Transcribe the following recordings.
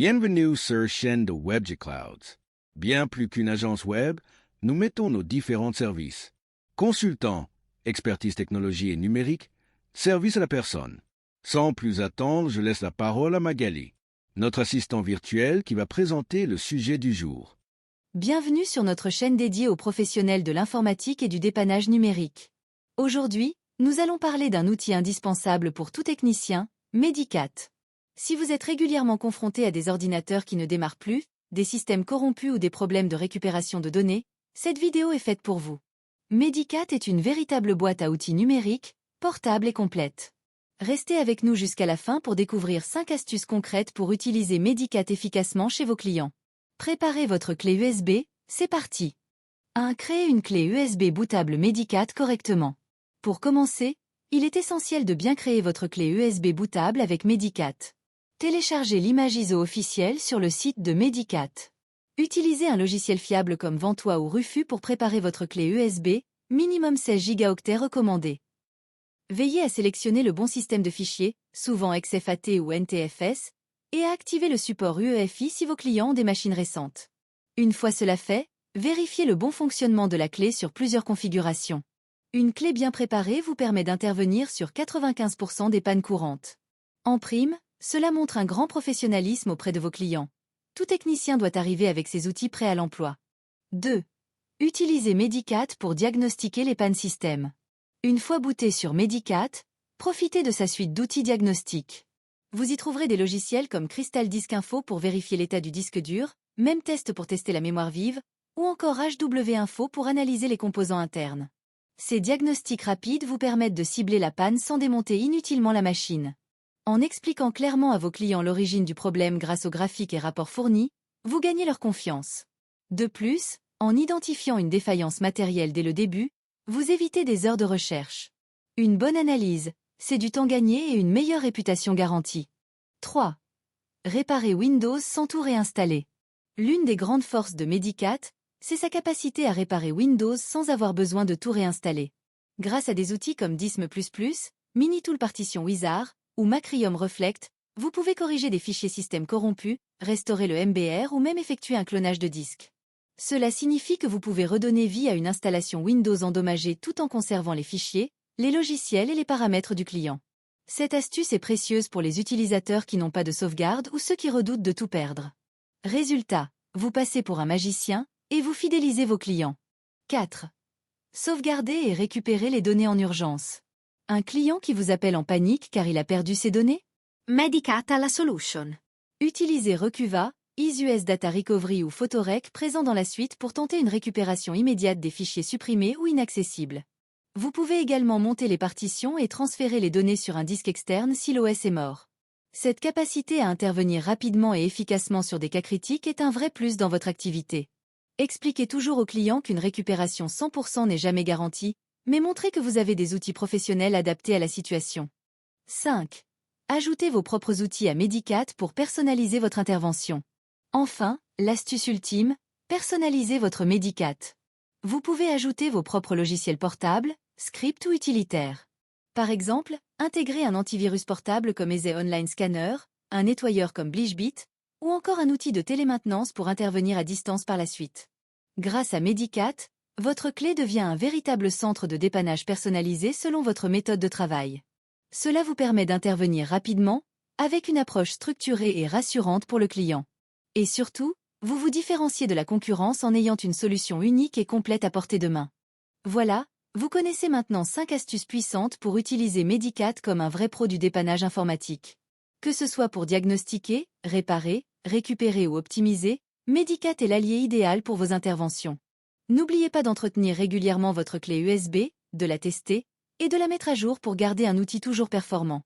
Bienvenue sur chaîne de WebGClouds. Bien plus qu'une agence web, nous mettons nos différents services. Consultant, expertise technologie et numérique, service à la personne. Sans plus attendre, je laisse la parole à Magali, notre assistant virtuel qui va présenter le sujet du jour. Bienvenue sur notre chaîne dédiée aux professionnels de l'informatique et du dépannage numérique. Aujourd'hui, nous allons parler d'un outil indispensable pour tout technicien, Medicat. Si vous êtes régulièrement confronté à des ordinateurs qui ne démarrent plus, des systèmes corrompus ou des problèmes de récupération de données, cette vidéo est faite pour vous. Medicat est une véritable boîte à outils numériques, portable et complète. Restez avec nous jusqu'à la fin pour découvrir 5 astuces concrètes pour utiliser Medicat efficacement chez vos clients. Préparez votre clé USB, c'est parti. 1. Créer une clé USB bootable Medicat correctement. Pour commencer, il est essentiel de bien créer votre clé USB bootable avec Medicat. Téléchargez l'image ISO officielle sur le site de Medicat. Utilisez un logiciel fiable comme Ventoux ou Rufus pour préparer votre clé USB, minimum 16 Go recommandé. Veillez à sélectionner le bon système de fichiers, souvent XFAT ou NTFS, et à activer le support UEFI si vos clients ont des machines récentes. Une fois cela fait, vérifiez le bon fonctionnement de la clé sur plusieurs configurations. Une clé bien préparée vous permet d'intervenir sur 95% des pannes courantes. En prime, cela montre un grand professionnalisme auprès de vos clients. Tout technicien doit arriver avec ses outils prêts à l'emploi. 2. Utilisez Medicat pour diagnostiquer les pannes système. Une fois booté sur Medicat, profitez de sa suite d'outils diagnostiques. Vous y trouverez des logiciels comme Crystal Disk Info pour vérifier l'état du disque dur, Memtest pour tester la mémoire vive, ou encore HW Info pour analyser les composants internes. Ces diagnostics rapides vous permettent de cibler la panne sans démonter inutilement la machine. En expliquant clairement à vos clients l'origine du problème grâce aux graphiques et rapports fournis, vous gagnez leur confiance. De plus, en identifiant une défaillance matérielle dès le début, vous évitez des heures de recherche. Une bonne analyse, c'est du temps gagné et une meilleure réputation garantie. 3. Réparer Windows sans tout réinstaller. L'une des grandes forces de Medicat, c'est sa capacité à réparer Windows sans avoir besoin de tout réinstaller. Grâce à des outils comme Dism++, Minitool Partition Wizard ou Macrium Reflect, vous pouvez corriger des fichiers système corrompus, restaurer le MBR ou même effectuer un clonage de disque. Cela signifie que vous pouvez redonner vie à une installation Windows endommagée tout en conservant les fichiers, les logiciels et les paramètres du client. Cette astuce est précieuse pour les utilisateurs qui n'ont pas de sauvegarde ou ceux qui redoutent de tout perdre. Résultat, vous passez pour un magicien et vous fidélisez vos clients. 4. Sauvegarder et récupérer les données en urgence. Un client qui vous appelle en panique car il a perdu ses données? Medicat a la solution. Utilisez Recuva, EasyUS Data Recovery ou Photorec présent dans la suite pour tenter une récupération immédiate des fichiers supprimés ou inaccessibles. Vous pouvez également monter les partitions et transférer les données sur un disque externe si l'OS est mort. Cette capacité à intervenir rapidement et efficacement sur des cas critiques est un vrai plus dans votre activité. Expliquez toujours aux clients qu'une récupération 100% n'est jamais garantie, mais montrez que vous avez des outils professionnels adaptés à la situation. 5. Ajoutez vos propres outils à Medicat pour personnaliser votre intervention. Enfin, l'astuce ultime, personnalisez votre Medicat. Vous pouvez ajouter vos propres logiciels portables, scripts ou utilitaires. Par exemple, intégrer un antivirus portable comme Easy Online Scanner, un nettoyeur comme BleachBit, ou encore un outil de télémaintenance pour intervenir à distance par la suite. Grâce à Medicat, votre clé devient un véritable centre de dépannage personnalisé selon votre méthode de travail. Cela vous permet d'intervenir rapidement, avec une approche structurée et rassurante pour le client. Et surtout, vous vous différenciez de la concurrence en ayant une solution unique et complète à portée de main. Voilà, vous connaissez maintenant 5 astuces puissantes pour utiliser Medicat comme un vrai pro du dépannage informatique. Que ce soit pour diagnostiquer, réparer, récupérer ou optimiser, Medicat est l'allié idéal pour vos interventions. N'oubliez pas d'entretenir régulièrement votre clé USB, de la tester, et de la mettre à jour pour garder un outil toujours performant.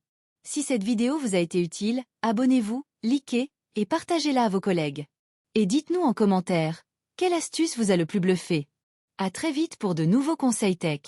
Si cette vidéo vous a été utile, abonnez-vous, likez, et partagez-la à vos collègues. Et dites-nous en commentaire, quelle astuce vous a le plus bluffé? À très vite pour de nouveaux conseils tech.